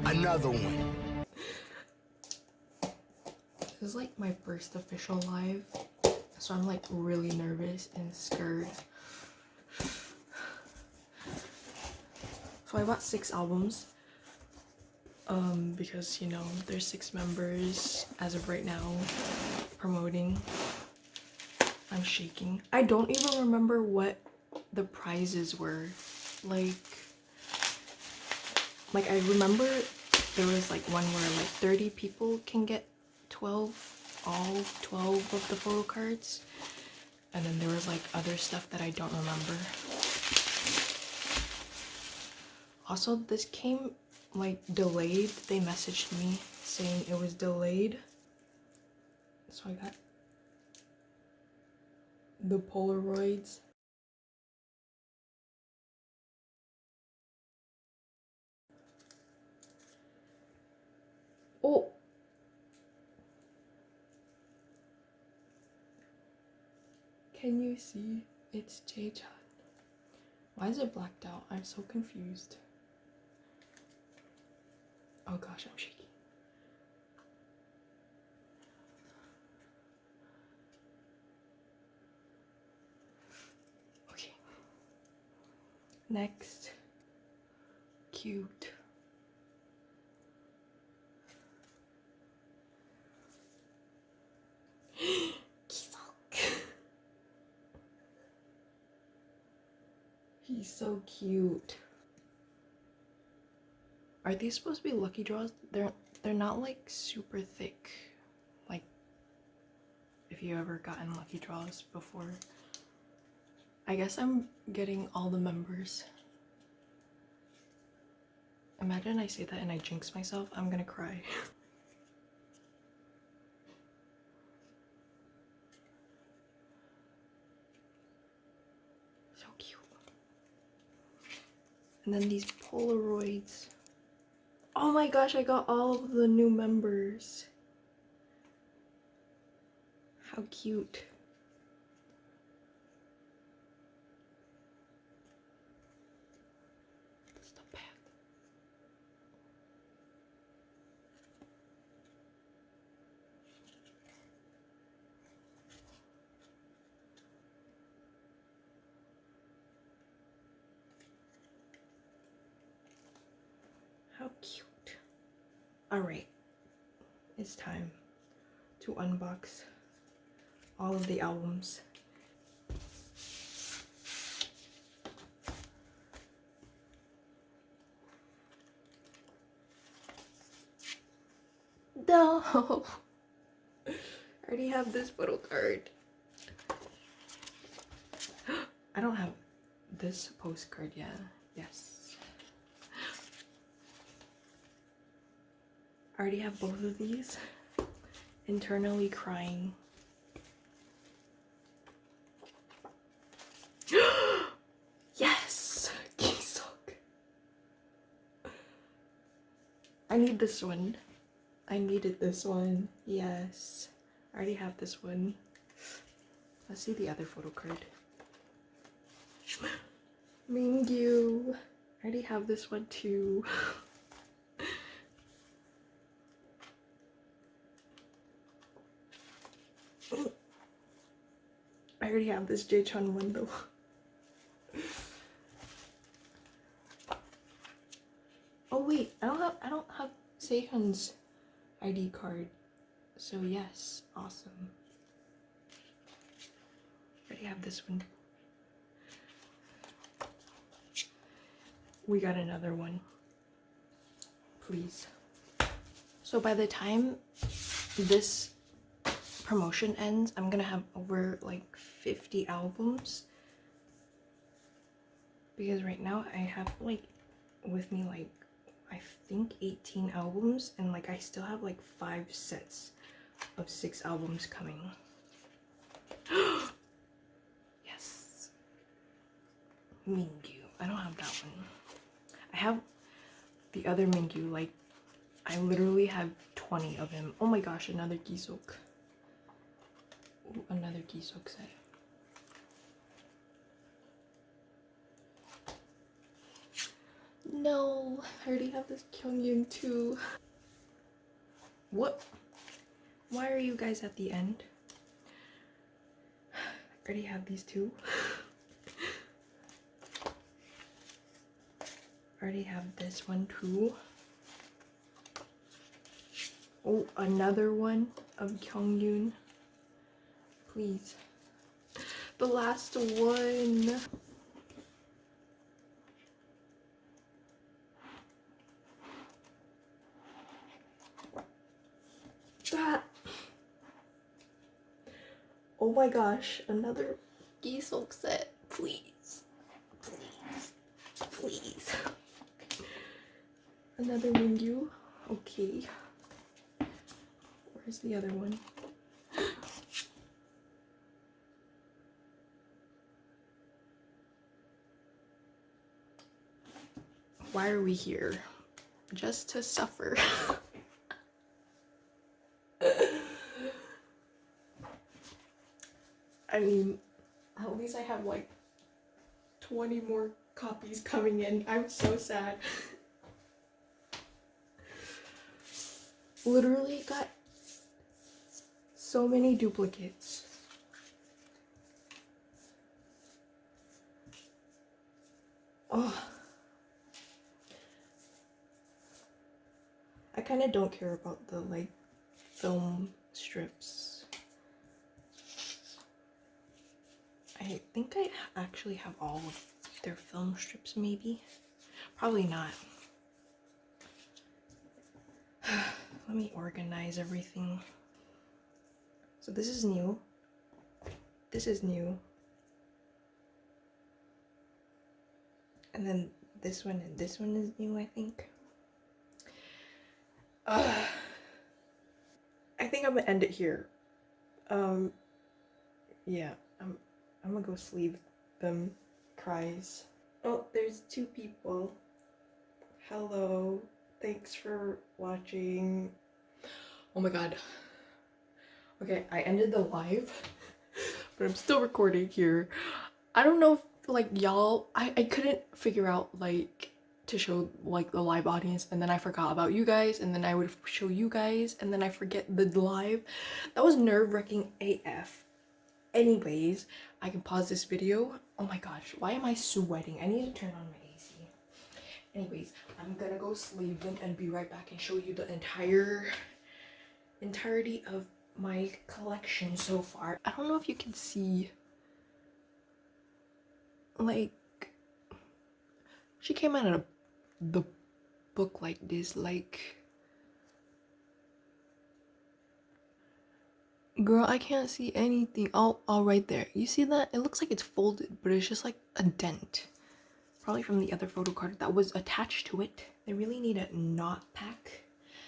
Another one. This is like my first official live, so I'm like really nervous and scared. So I bought 6 albums because, you know, there's 6 members as of right now promoting. I'm shaking. I don't even remember what the prizes were. Like I remember there was like one where like 30 people can get all 12 of the photo cards, and then there was like other stuff that I don't remember. Also, this came like delayed. They messaged me saying it was delayed, so I got the Polaroids. Oh, can you see? It's Jae-chan. Why is it blacked out? I'm so confused. Oh gosh, I'm shaking. Okay. Next. Cute. He's so cute. Are these supposed to be lucky draws? They're not like super thick. Like if you ever gotten lucky draws before. I guess I'm getting all the members. Imagine I say that and I jinx myself. I'm gonna cry. So cute. And then these Polaroids. Oh my gosh, I got all of the new members. How cute. That's the back. How cute. Alright, it's time to unbox all of the albums. No! I already have this photo card. I don't have this postcard yet. Yes. I already have both of these. Internally crying. Yes! Kisok. I need this one. I needed this one. Yes. I already have this one. Let's see the other photo card. Mingyu. I already have this one too. I already have this Jae-chan one though. Oh wait, I don't have Sehun's ID card. So yes, awesome. I already have this one. We got another one. Please. So by the time this promotion ends, I'm gonna have over like 50 albums, because right now I have like with me like I think 18 albums, and like I still have like 5 sets of 6 albums coming. Yes. Mingyu. I don't have that one. I have the other Mingyu, like I literally have 20 of him. Oh my gosh, another Gisok. Ooh, another Gisok set. No, I already have this Kyungyun too. What? Why are you guys at the end? I already have these two. I already have this one too. Oh, another one of Kyungyun. Please. The last one. That. Oh my gosh, another Giseok set. Please. Please. Please. Another Mingyu. Okay. Where's the other one? Why are we here? Just to suffer. I mean, at least I have like 20 more copies coming in. I'm so sad. Literally got so many duplicates. Oh. I kind of don't care about the like film strips. I think I actually have all of their film strips, maybe. Probably not. Let me organize everything. So this is new. This is new. And then this one and this one is new, I think. I think I'm gonna end it here. Yeah, I'm gonna go sleeve them. Cries. Oh, there's two people. Hello. Thanks for watching. Oh my god. Okay, I ended the live, but I'm still recording here. I don't know if like y'all, I couldn't figure out like to show like the live audience, and then I forgot about you guys, and then I would show you guys, and then I forget the live. That was nerve-wracking AF. Anyways, I can pause this video. Oh my gosh, why am I sweating? I need to turn on my AC. Anyways, I'm gonna go sleeve them and be right back and show you the entirety of my collection so far. I don't know if you can see, like, she came out of the book like this, like, girl, I can't see anything. All right there. You see that? It looks like it's folded, but it's just like a dent. Probably from the other photo card that was attached to it. They really need to not pack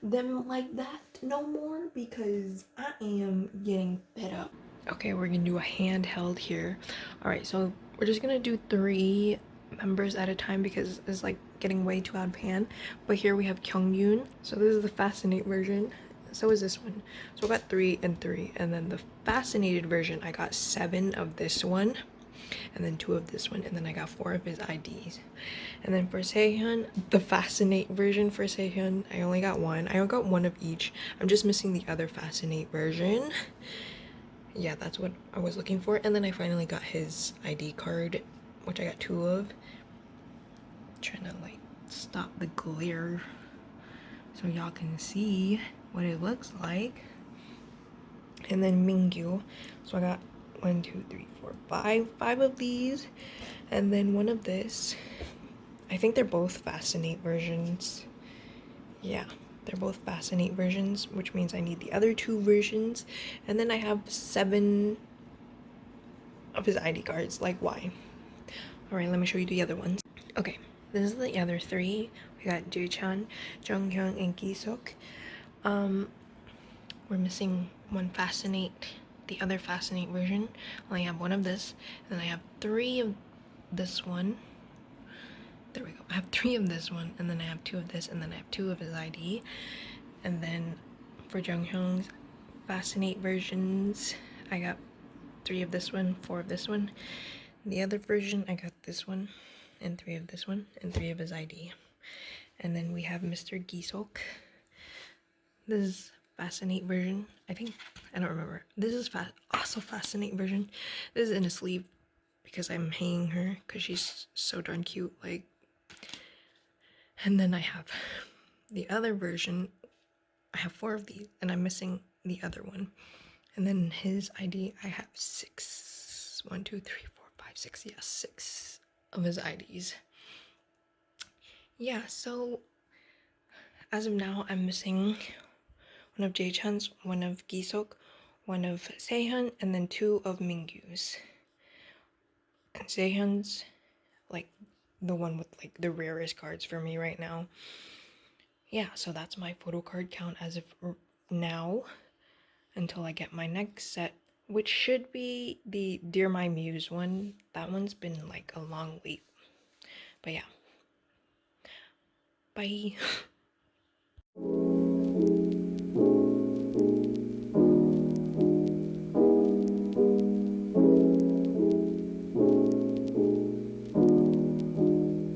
them like that no more, because I am getting fed up. Okay, we're gonna do a handheld here. All right, so we're just gonna do 3 members at a time because it's like getting way too out of hand. But here we have Kyungyun. So this is the Fascinate version. So is this one. So I got 3 and 3, and then the Fascinated version I got 7 of this one, and then 2 of this one, and then I got 4 of his IDs. And then for Sehyun, the Fascinate version for Sehyun, I only got 1. I got 1 of each. I'm just missing the other Fascinate version. Yeah, that's what I was looking for. And then I finally got his ID card, which I got 2 of. Trying to like stop the glare so y'all can see what it looks like. And then Mingyu, so I got 1, 2, 3, 4, 5 of these, and then 1 of this. I think they're both Fascinate versions. Yeah, they're both Fascinate versions, which means I need the other 2 versions. And then I have 7 of his ID cards. Like, why? All right, let me show you the other ones. Okay, this is the other 3. We got Jae-chan, Junghyun, and Giseok. We're missing 1 Fascinate, the other Fascinate version. I only have 1 of this, and then I have 3 of this one. There we go. I have 3 of this one, and then I have 2 of this, and then I have 2 of his ID. And then for Junghyun's Fascinate versions, I got 3 of this one, 4 of this one. The other version, I got this one, and 3 of this one, and 3 of his ID. And then we have Mr. Gisok. This is Fascinate version. I don't remember. This is also Fascinate version. This is in a sleeve because I'm hanging her because she's so darn cute. Like, and then I have the other version. I have 4 of these and I'm missing the other one. And then his ID, I have 6. 1, 2, 3, 4, 5, 6. Yes, 6 of his IDs. Yeah, so as of now, I'm missing one of Jae-chan's, one of Gisok, one of Sehyun, and then 2 of Mingyu's. And Sehyun's like the one with like the rarest cards for me right now. Yeah, so that's my photo card count as of now until I get my next set, which should be the Dear My Muse one. That one's been like a long wait. But yeah. Bye.